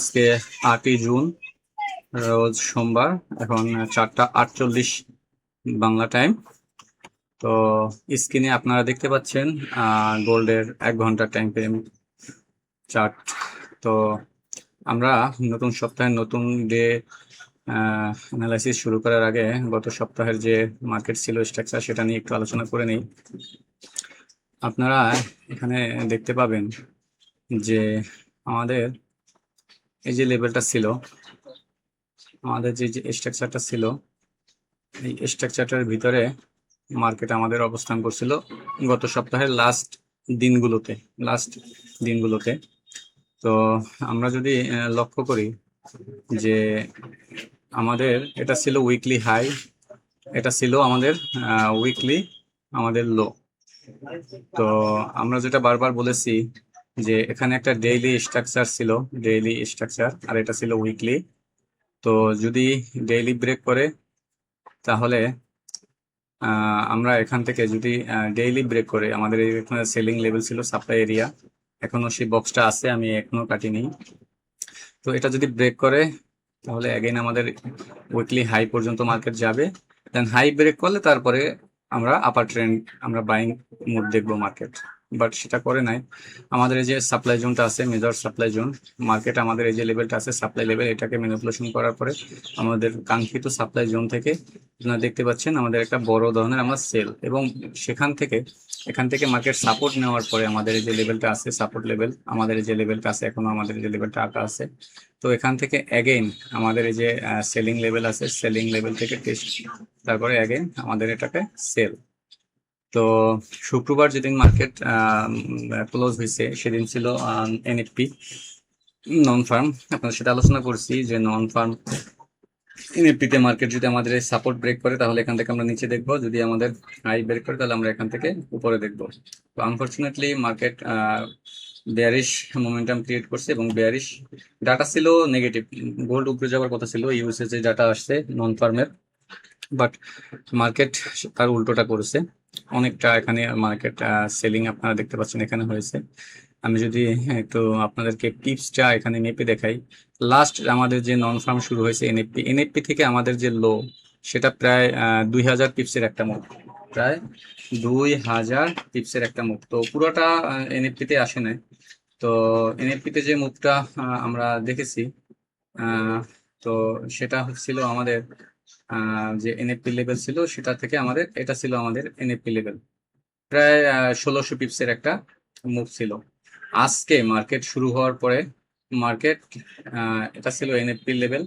আজকে 8ই জুন, রোজ সোমবার। এখন 4টা 48 বাংলা টাইম। তো স্ক্রিনে আপনারা দেখতে পাচ্ছেন গোল্ডের 1 ঘন্টার টাইম ফ্রেম চার্ট। তো আমরা নতুন সপ্তাহের নতুন ডে অ্যানালাইসিস শুরু করার আগে গত সপ্তাহের যে মার্কেট ছিল স্ট্রাকচার সেটা নিয়ে একটু আলোচনা করে নিই। আপনারা এখানে দেখতে পাবেন যে আমাদের এই যে লেভেলটা ছিল, আমাদের যে স্ট্রাকচারটা ছিল, এই স্ট্রাকচারটার ভিতরে মার্কেট আমাদের অবস্থান করছিল গত সপ্তাহের লাস্ট দিনগুলোতে। তো আমরা যদি লক্ষ্য করি যে আমাদের এটা ছিল উইকলি হাই, এটা ছিল আমাদের উইকলি আমাদের লো। তো আমরা যেটা বারবার বলেছি যে এখানে একটা ডেইলি স্ট্রাকচার ছিল, ডেইলি স্ট্রাকচার, আর এটা ছিল উইকলি। তো যদি ডেইলি ব্রেক করে তাহলে আমরা এখান থেকে যদি ডেইলি ব্রেক করে, আমাদের এখানে সেলিং লেভেল ছিল সাপ্লাই এরিয়া, এখনো সেই বক্সটা আছে, আমি এখনো কাটিনি। তো এটা যদি ব্রেক করে তাহলে অ্যাগেন আমাদের উইকলি হাই পর্যন্ত মার্কেট যাবে। দেন হাই ব্রেক করলে তারপরে আমরা আপার ট্রেন্ড, আমরা বাইং মুড দেখবো মার্কেট। বাট সেটা করে নাই। আমাদের এই যে সাপ্লাই জোনটা আছে, মেজর সাপ্লাই জোন, মার্কেট আমাদের এই যে লেভেলটা আছে সাপ্লাই লেভেল, এটাকে ম্যানিপুলেশন করার পরে আমাদের কাঙ্ক্ষিত সাপ্লাই জোন থেকে আপনারা দেখতে পাচ্ছেন আমাদের একটা বড় ধরনের আমরা সেল, এবং এখান থেকে মার্কেট সাপোর্ট নেওয়ার পরে আমাদের এই যে লেভেলটা আছে সাপোর্ট লেভেল, আমাদের এই যে লেভেলটা আছে এখনো আমাদের এই যে লেভেলটা আঁকা আছে। তো এখান থেকে অ্যাগেইন আমাদের এই যে সেলিং লেভেল আছে, সেলিং লেভেল থেকে টেস্ট, তারপরে অ্যাগেইন আমাদের এটাকে সেল। তো শুক্রবার যেদিন মার্কেট ক্লোজ হয়েছে সেদিন ছিল এনএফপি নন ফার্ম। আপনার সাথে আলোচনা করছি যে নন ফার্ম এনএফপিতে মার্কেট যদি আমাদের সাপোর্ট ব্রেক করে তাহলে এখান থেকে আমরা নিচে দেখবো, যদি আমাদের হাই ব্রেক করে তাহলে আমরা এখান থেকে উপরে দেখবো। তো unfortunately market bearish momentum create করছে, এবং বেয়ারিশ ডাটা ছিল নেগেটিভ। গোল্ড উপরে যাওয়ার কথা ছিল, ইউএসএস যে ডাটা আসছে নন ফার্মের, বাট মার্কেট তার উল্টোটা করেছে অনেকটা। এখানে মার্কেট সেলিং আপনারা দেখতে পাচ্ছেন এখানে হয়েছে। আমি যদি একটু আপনাদেরকে টিপসটা এখানে মেপে দেখাই, লাস্ট আমাদের যে নন ফার্ম শুরু হয়েছে এনএফপি থেকে আমাদের যে লো, সেটা প্রায় 2000 পিপসের একটা মুভ, প্রায় 2000 পিপসের একটা মুভ। তো পুরোটা এনএফপিতে আসে নাই। তো এনএফপিতে যে মুভটা আমরা দেখেছি, তো সেটা ছিল আমাদের যে এনএফপি লেভেল ছিল সেটা থেকে আমাদের, এটা ছিল আমাদের এনএফপি লেভেল, প্রায় 1600 পিপসের একটা মুভ ছিল। আজকে মার্কেট শুরু হওয়ার পরে মার্কেট এটা ছিল এনএফপি লেভেল।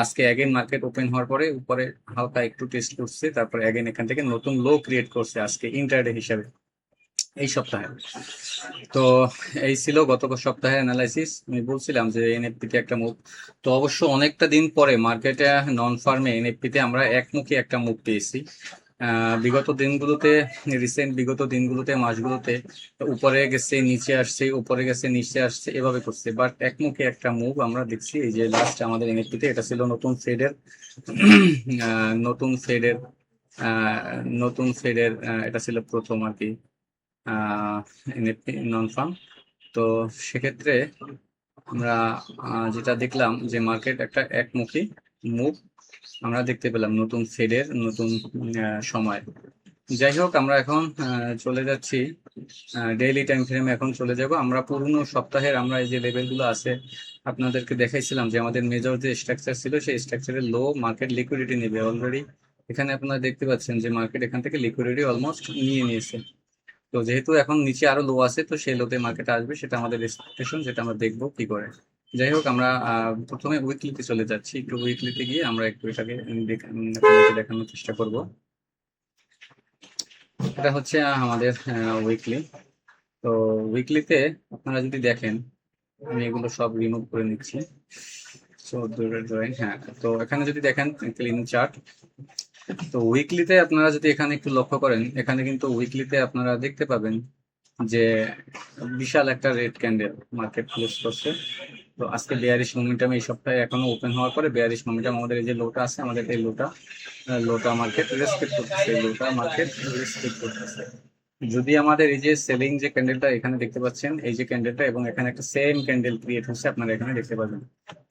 আজকে অ্যাগেন মার্কেট ওপেন হওয়ার পরে উপরে হালকা একটু টেস্ট করছে, তারপরে অ্যাগেন এখান থেকে নতুন লো ক্রিয়েট করছে আজকে ইন্টারডে হিসাবে এই সপ্তাহে। তো এই ছিল গত সপ্তাহের অ্যানালাইসিস। আমি বলছিলাম যে এনএফপিতে একটা মুভ, তো অবশ্য অনেকটা দিন পরে মার্কেটে নন ফার্মে এনএফপিতে আমরা একমুখী একটা মুভ পেয়েছি। বিগত দিনগুলোতে, বিগত দিনগুলোতে, মাসগুলোতে উপরে গেছে নিচে আসছে, উপরে গেছে নিচে আসছে, এভাবে করছে। বাট একমুখী একটা মুভ আমরা দেখছি এই যে লাস্ট আমাদের এনএফপিতে। এটা ছিল নতুন ফেডের নতুন ফেডের নতুন ফেডের এটা ছিল প্রথম আর কি এনএফপি নন ফার্ম। তো সেক্ষেত্রে আমরা যেটা দেখলাম যে মার্কেট একটা একমুখী মুভ আমরা দেখতে পেলাম নতুন ফেডের নতুন সময়। যাই হোক, আমরা এখন চলে যাচ্ছি ডেইলি টাইম ফ্রেমে। এখন চলে যাব আমরা পুরনো সপ্তাহের, আমরা এই যে লেভেলগুলো আছে আপনাদেরকে দেখাইছিলাম যে আমাদের মেজর যে স্ট্রাকচার ছিল সেই স্ট্রাকচারের লো মার্কেট লিকুইডিটি নেবে অলরেডি। এখানে আপনারা দেখতে পাচ্ছেন যে মার্কেট এখান থেকে লিকুইডিটি অলমোস্ট নিয়ে নিয়েছে। তো যেহেতু এখন নিচে আরো লো আছে, তো সেই লোতে মার্কেট আসবে, সেটা আমাদের এক্সপেকটেশন, যেটা আমরা দেখবো কি করে। যাই হোক, আমরা প্রথমে উইকলিতে চলে যাচ্ছি। একটু উইকলিতে গিয়ে আমরা একটু এটাকে আপনাদেরকে দেখানোর চেষ্টা করব। এটা হচ্ছে আমাদের উইকলি। তো উইকলিতে আপনারা যদি দেখেন, আমি এগুলো সব রিমুভ করে নিচ্ছি। সো ড্রয়িং, হ্যাঁ। তো এখানে যদি দেখেন ক্লিন চার্ট, তো উইকলিতে আপনারা যদি এখানে একটু লক্ষ্য করেন, এখানে কিন্তু উইকলিতে আপনারা দেখতে পাবেন যে বিশাল একটা রেড ক্যান্ডেল মার্কেট ক্লোজ করছে। তো আজকে বেয়ারিশ মোমেন্টাম এই সপ্তাহে এখনো ওপেন হওয়ার পরে বেয়ারিশ মোমেন্টাম, আমাদের এই যে লোটা আছে, আমাদের এই লোটা মার্কেট রেসপেক্ট করতেছে, লোটা মার্কেট রেসপেক্ট করতেছে। যদি আমাদের এই যে সেলিং যে ক্যান্ডেলটা এখানে দেখতে পাচ্ছেন, এই যে ক্যান্ডেলটা এবং এখানে একটা সেম ক্যান্ডেল ক্রিয়েট হচ্ছে, আপনারা এখানে দেখতে পাবেন।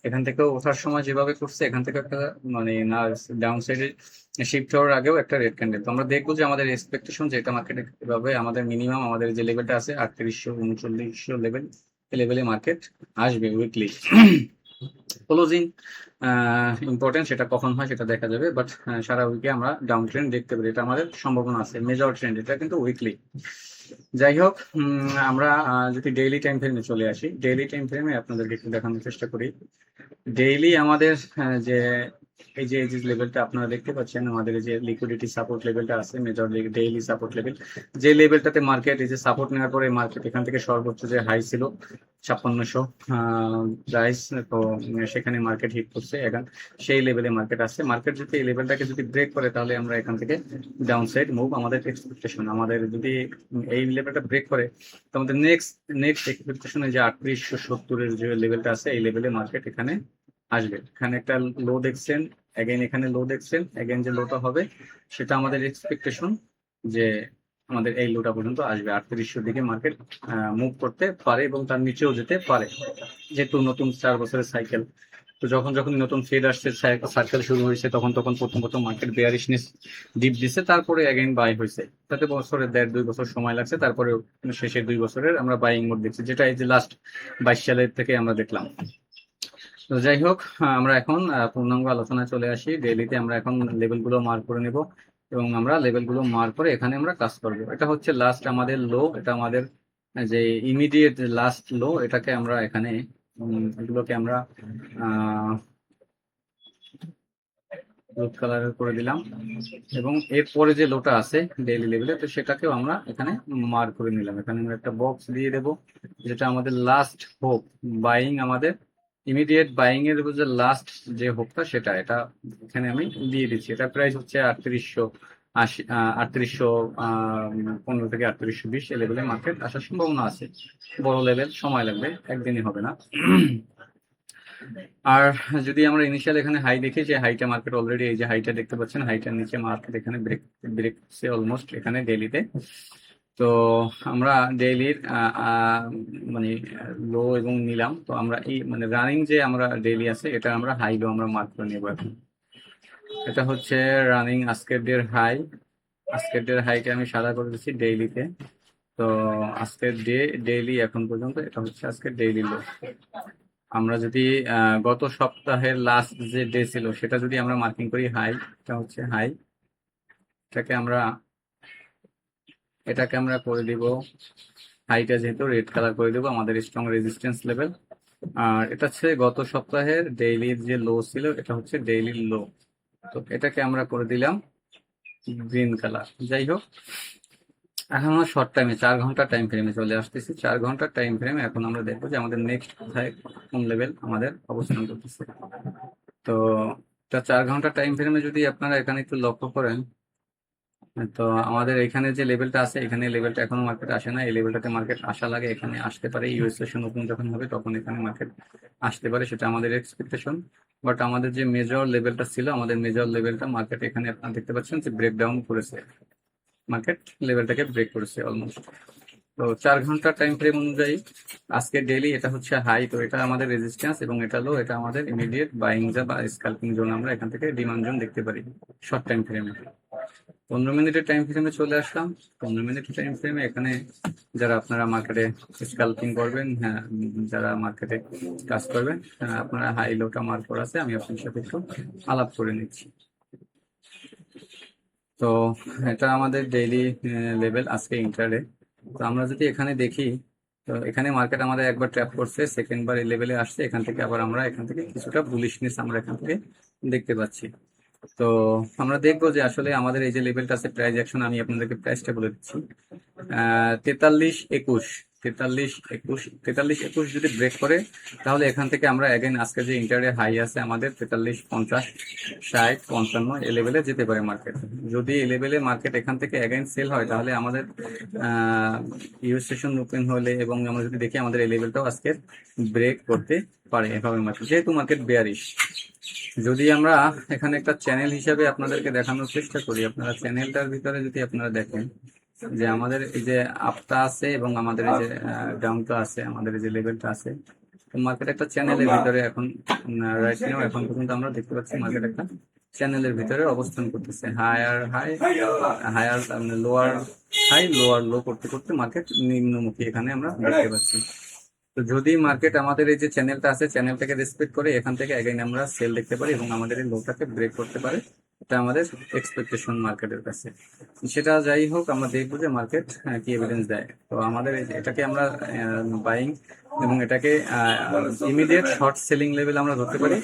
এখান থেকেও ওঠার সময় যেভাবে করছে, এখান থেকে একটা মানে না ডাউন সাইডে শিফট হওয়ার আগেও একটা রেড ক্যান্ডেল। তো আমরা দেখবো যে আমাদের এক্সপেকটেশন যে এটা মার্কেটে কিভাবে আমাদের মিনিমাম আমাদের যে লেভেলটা আছে 3800 3900 লেভেল, এই লেভেলে মার্কেট আসবে উইকলি। ক্লোজিং ইম্পর্টেন্ট, সেটা কখন হয় সেটা দেখা যাবে, বাট সারা উইকে আমরা ডাউন ট্রেন্ড দেখতে পারি, এটা আমাদের সম্ভাবনা আছে। মেজর ট্রেন্ড এটা কিন্তু উইকলি। যাই হোক, আমরা যদি ডেইলি টাইম ফ্রেমে চলে আসি, ডেইলি টাইম ফ্রেমে আপনাদেরকে একটু দেখানোর চেষ্টা করি। ডেইলি আমাদের যে এই যে লেভেলটা আপনারা দেখতে পাচ্ছেন, আমাদের এই যে লিকুইডিটি সাপোর্ট লেভেলটা আছে, মেজর ডেইলি সাপোর্ট লেভেল, যে লেভেলটাতে মার্কেট এই যে সাপোর্ট নেওয়ার পরে মার্কেট এখান থেকে সর্বোচ্চ যে হাই ছিল 5600 প্রাইস, তো সেখানে মার্কেট হিট করছে, এখন সেই লেভেলে মার্কেট আসছে। মার্কেট যদি এই লেভেলটাকে যদি ব্রেক করে, তাহলে আমরা এখান থেকে ডাউন সাইড মুভ আমাদের এক্সপেকটেশন, আমাদের যদি এই লেভেলটা ব্রেক করে, তো আমাদের নেক্সট এক্সপেকটেশন যে 3870-এর যে লেভেলটা আছে, এই লেভেলে মার্কেট এখানে আসবে। এখানে একটা লো দেখছেন, এগেইন এখানে লো দেখছেন, এগেইন যে লোটা হবে সেটা আমাদের এক্সপেকটেশন যে আমাদের এই লোটা পর্যন্ত আসবে। 3800 দিকে মার্কেট মুভ করতে পারে এবং তার নিচেও যেতে পারে, যেহেতু নতুন 4 বছরের সাইকেল। তো যখন যখন নতুন ফেড আসছে, সার্কেল শুরু হয়েছে, তখন প্রথম মার্কেট বেয়ারিশনেস ডিপ দিছে, তারপরে এগেইন বাই হয়েছে। তাতে বছরের 1.5-2 বছর সময় লাগছে, তারপরে শেষের 2 বছরের আমরা বাইং মোড দেখছি, যেটা এই যে লাস্ট 22 সালের থেকে আমরা দেখলাম। তো যাই হোক, আমরা এখন পূর্ণাঙ্গ আলোচনায় চলে আসি। ডেইলিতে আমরা এখন লেভেলগুলো মার্ক করে নেব এবং আমরা লেভেলগুলো মার্ক করে এখানে আমরা কাজ করব। এটা হচ্ছে লাস্ট আমাদের লো, এটা আমাদের যে ইমিডিয়েট লাস্ট লো, এটাকে আমরা এখানে এগুলোকে আমরা হলুদ কালারের করে দিলাম এবং এরপরে যে লোটা আছে ডেইলি লেভেলে, তো সেটাকেও আমরা এখানে মার্ক করে নিলাম। এখানে আমরা একটা বক্স দিয়ে দেব, যেটা আমাদের লাস্ট হোপ বাইং, আমাদের ইমিডিয়েট বাইং এর যে লাস্ট যে হোপটা, সেটা এটা এখানে আমি দিয়ে দিচ্ছি। এটা প্রাইস হচ্ছে 3880, 3815 থেকে 3820 এই লেভেলে মার্কেট আসার সম্ভাবনা আছে। বড় লেভেল, সময় লাগবে, একদিনই হবে না। আর যদি আমরা ইনিশিয়াল এখানে হাই দেখি, যে হাইটা মার্কেট অলরেডি এই যে হাইটা দেখতে পাচ্ছেন, হাইটার নিচে মার্কেট এখানে ব্রেক করছে অলমোস্ট এখানে ডেইলিতে। তো আমরা ডেইলির মানে লো এবং নিলাম। তো আমরা এই মানে রানিং যে আমরা ডেইলি আছে, এটা আমরা হাই লো আমরা মার্ক করে নেব এখন। এটা হচ্ছে রানিং আজকের ডের হাই, আজকের ডের হাইকে আমি সাদা করে দিচ্ছি ডেইলিতে। তো আজকের ডেইলি এখন পর্যন্ত এটা হচ্ছে আজকের ডেইলি লো। আমরা যদি গত সপ্তাহের লাস্ট যে ডে ছিল, সেটা যদি আমরা মার্কিং করি হাই, এটা হচ্ছে হাই, এটাকে আমরা করে দিব হাইটা, যেহেতু রেড কালার করে দিব আমাদের স্ট্রং রেজিস্ট্যান্স লেভেল। আর এটা হচ্ছে গত সপ্তাহের ডেইলির যে লো ছিল, এটা হচ্ছে ডেইলির লো, তো এটাকে আমরা করে দিলাম গ্রিন কালার। যাই হোক, এখন আমরা শর্ট টাইমে 4 ঘন্টা টাইম ফ্রেমে চলে আসতেছি। 4 ঘন্টার টাইম ফ্রেমে এখন আমরা দেখবো যে আমাদের নেক্সট কোথায় কোন লেভেল আমাদের অবস্থান করতেছে। তো এটা 4 ঘন্টা টাইম ফ্রেমে যদি আপনারা এখানে একটু লক্ষ্য করেন, তো আমাদের এখানে যে লেভেলটা আছে, এখানে লেভেলটা এখনো মার্কেট আসে না, এই লেভেলটাতে মার্কেট আসা লাগে, এখানে আসতে পারে। ইউএস সেশন ওপেন যখন হবে তখন এখানে মার্কেট আসতে পারে, সেটা আমাদের এক্সপেকটেশন। বাট আমাদের যে মেজর লেভেলটা ছিল, আমাদের মেজর লেভেলটা মার্কেট এখানে আপনারা দেখতে পাচ্ছেন যে ব্রেকডাউন করেছে, মার্কেট লেভেলটাকে ব্রেক করেছে অলমোস্ট। তো 4 ঘন্টা টাইম ফ্রেম অনুযায়ী আজকে ডেইলি এটা হচ্ছে হাই, তো এটা আমাদের রেজিস্ট্যান্স এবং এটা লো, এটা আমাদের ইমিডিয়েট বাইং বা স্ক্যালপিং জোন। আমরা এখান থেকে ডিমান্ড জোন দেখতে পারি শর্ট টাইম ফ্রেমে। 15 মিনিটের টাইম ফ্রেমে চলে আসলাম। 15 মিনিটের টাইম ফ্রেমে এখানে যারা আপনারা মার্কেটে স্ক্যালপিং করবেন, হ্যাঁ যারা মার্কেটে কাজ করবেন, আপনারা হাই লোটা মার্ক করা আছে, আমি আপনার সাথে একটু আলাপ করে নিচ্ছি। তো এটা আমাদের ডেইলি লেভেল আজকে ইন্টারডে। তো আমরা যদি এখানে দেখি, তো এখানে মার্কেট আমাদের একবার ট্র্যাপ করছে, সেকেন্ড বার এই লেভেলে আসছে, এখান থেকে আবার আমরা এখান থেকে কিছুটা বুলিশনেস আমরা এখান থেকে দেখতে পাচ্ছি। তো আমরা দেখবো যে আসলে আমাদের এই যে লেভেলটা আছে প্রাইস অ্যাকশন, আমি আপনাদেরকে প্রাইসটা বলে দিচ্ছি 43-21, 43-21 যদি ব্রেক করে, তাহলে এখান থেকে আমরা অ্যাগেন আজকে যে ইন্টারডে হাই আছে আমাদের 43-50, 60, 55 এই লেভেলে যেতে পারে মার্কেট। যদি এই লেভেলে মার্কেট এখান থেকে অ্যাগেন সেল হয়, তাহলে আমাদের ইউএস সেশন ওপেন হলে এবং আমরা যদি দেখি আমাদের এই লেভেলটাও আজকে ব্রেক করতে পারে এভাবে মার্কেট, যেহেতু মার্কেট বেয়ারিশ। যদি আমরা এখানে একটা চ্যানেল হিসাবে আপনাদেরকে দেখানোর চেষ্টা করি, আপনারা চ্যানেলটার ভিতরে যদি আপনারা দেখেন, যে আমাদের এই যে আপটা আছে এবং আমাদের এই যে ডাউনটা আছে, আমাদের এই যে লেভেলটা আছে, তো মার্কেট একটা চ্যানেলের ভিতরে এখন রাইট নাও এখন পর্যন্ত আমরা দেখতে পাচ্ছি মার্কেট একটা চ্যানেলের ভিতরে অবস্থান করতেছে। Higher high, higher lower high, lower low করতে করতে মার্কেট নিম্নমুখী এখানে আমরা দেখতে পাচ্ছি। তো যদি মার্কেট আমাদের এই যে চ্যানেলটা আছে, চ্যানেলটাকে রেসপেক্ট করে এখান থেকে এগেইন আমরা সেল দেখতে পারি এবং আমাদের এই লোটাকে ব্রেক করতে পারে, এটা আমাদের এক্সপেকটেশন মার্কেটের কাছে। সেটা যাই হোক, আমরা দেখবো যে মার্কেট কি এভিডেন্স দেয়। তো আমাদের এটাকে আমরা বাইং এবং এটাকে ইমিডিয়েট শর্ট সেলিং লেভেল আমরা ধরতে পারি।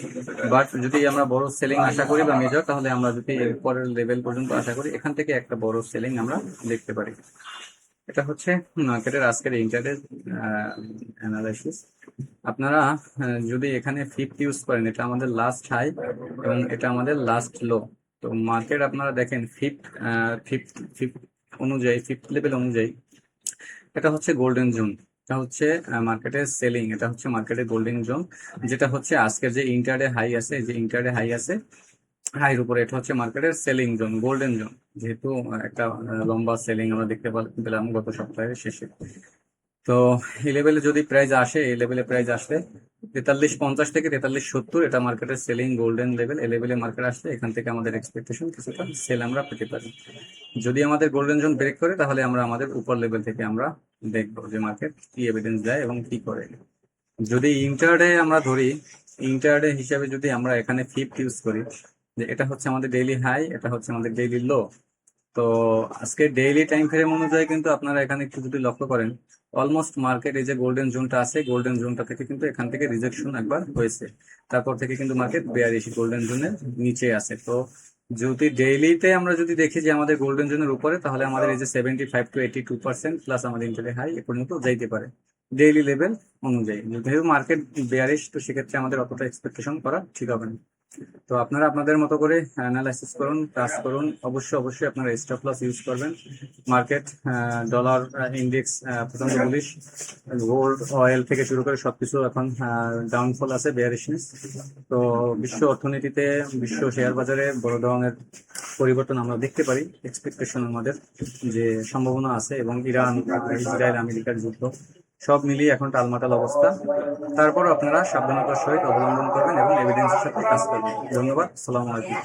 বাট যদি আমরা বড় সেলিং আশা করি বা মেজর, তাহলে আমরা যদি এর পরের লেভেল পর্যন্ত আশা করি, এখান থেকে একটা বড় সেলিং আমরা দেখতে পারি। এটা হচ্ছে মার্কেটের আজকের ইন্টারডে অ্যানালাইসিস। আপনারা যদি এখানে ফিফথ ইউজ করেন, এটা আমাদের লাস্ট হাই এবং এটা আমাদের লাস্ট লো। তো মার্কেট আপনারা দেখেন ফিফথ অনুযায়ী, ফিফথ লেভেল অনুযায়ী এটা হচ্ছে গোল্ডেন জোন, এটা হচ্ছে মার্কেটের সেলিং, এটা হচ্ছে মার্কেটের গোল্ডেন জোন, যেটা হচ্ছে আজকের যে ইন্টারডে হাই আছে, যে ইন্টারডে হাই আছে হাইয়ের উপরে, এটা হচ্ছে মার্কেটের সেলিং জোন, গোল্ডেন জোন। যেহেতু একটা লম্বা সেলিং আমরা দেখতে পেলাম গত সপ্তাহের শেষে। তো এই লেভেলে যদি প্রাইস আসে, এই লেভেলে প্রাইস আসলে 43.50 থেকে 43.70, এটা মার্কেটের সেলিং গোল্ডেন লেভেল। এই লেভেলে মার্কেট আসলে এখান থেকে আমাদের এক্সপেকটেশন কিছুটা সেল আমরা পেতে পারি। যদি আমাদের গোল্ডেন জোন ব্রেক করে, তাহলে আমরা আমাদের উপর লেভেল থেকে আমরা দেখবো যে মার্কেট কি এভিডেন্স দেয় এবং কি করে। যদি ইন্টারডে আমরা ধরি, ইন্টারডে হিসাবে যদি আমরা এখানে ফিফথ ইউজ করি, যে এটা হচ্ছে আমাদের ডেইলি হাই, এটা হচ্ছে আমাদের ডেইলি লো। তো আজকে ডেইলি টাইম ফ্রেম অনুযায়ী কিন্তু আপনারা এখানে একটু যদি লক্ষ্য করেন, অলমোস্ট মার্কেট এই যে গোল্ডেন জোনটা আছে, গোল্ডেন জোনটা থেকে কিন্তু এখান থেকে রিজেকশন একবার হয়েছে, তারপর থেকে কিন্তু মার্কেট বেয়ারিশ গোল্ডেন জোনের নিচে আছে। তো যদি ডেইলিতে আমরা যদি দেখি যে আমাদের গোল্ডেন জোনের উপরে, তাহলে আমাদের এই যে 75 to 82% প্লাস আমাদের ইন্টারডে হাই এ পর্যন্ত যাইতে পারে ডেইলি লেভেল অনুযায়ী। যেহেতু মার্কেট বেয়ারিশ, তো সেক্ষেত্রে আমাদের অতটা এক্সপেকটেশন করা ঠিক হবে না। তো আপনারা আপনাদের মতো করে অ্যানালাইসিস করুন, কাজ করুন। অবশ্যই আপনারা স্টপ লস ইউজ করবেন। মার্কেট, ডলার ইন্ডেক্স প্রচন্ড বুলিশ, গোল্ড অয়েল থেকে শুরু করে সবকিছু এখন ডাউনফল আছে, বেয়ারিশনেস। তো বিশ্ব অর্থনীতিতে, বিশ্ব শেয়ার বাজারে বড় ধরনের পরিবর্তন আমরা দেখতে পারি। এক্সপেকটেশন আমাদের যে সম্ভাবনা আছে, এবং ইরান, ইসরায়েল, আমেরিকার যুদ্ধ সব মিলিয়ে এখন টালমাটাল অবস্থা। তারপর আপনারা সাবধানতার সহিত অবলম্বন করবেন এবং এভিডেন্সের সাথে কাজ করবেন। ধন্যবাদ। আসসালামু আলাইকুম।